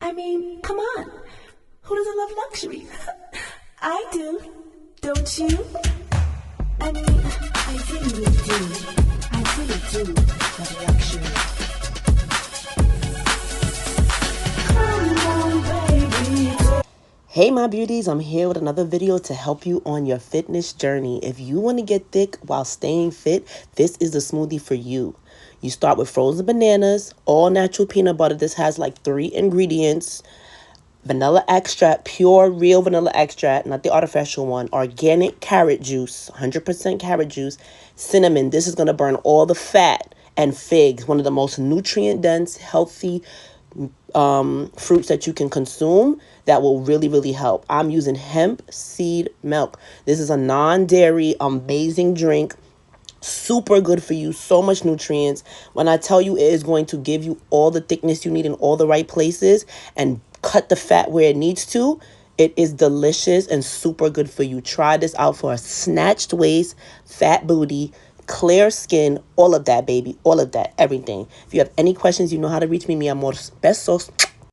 I mean, come on. Who doesn't love luxury? I do. Don't you? I mean, I really do. I really do love luxury. Come on, baby. Hey my beauties, I'm here with another video to help you on your fitness journey. If you want to get thick while staying fit, this is the smoothie for you. You start with frozen bananas, all natural peanut butter. This has like 3 ingredients. Vanilla extract, pure real vanilla extract, not the artificial one. Organic carrot juice, 100% carrot juice. Cinnamon, this is going to burn all the fat. And figs, one of the most nutrient dense, healthy fruits that you can consume that will really help. I'm using hemp seed milk. This is a non-dairy amazing drink, super good for you, so much nutrients. When I tell you, it is going to give you all the thickness you need in all the right places and cut the fat where it needs to. It is delicious and super good for you. Try this out for a snatched waist, fat booty, clear skin, all of that, baby. All of that, everything. If you have any questions, you know how to reach me. Mi amor. Besos.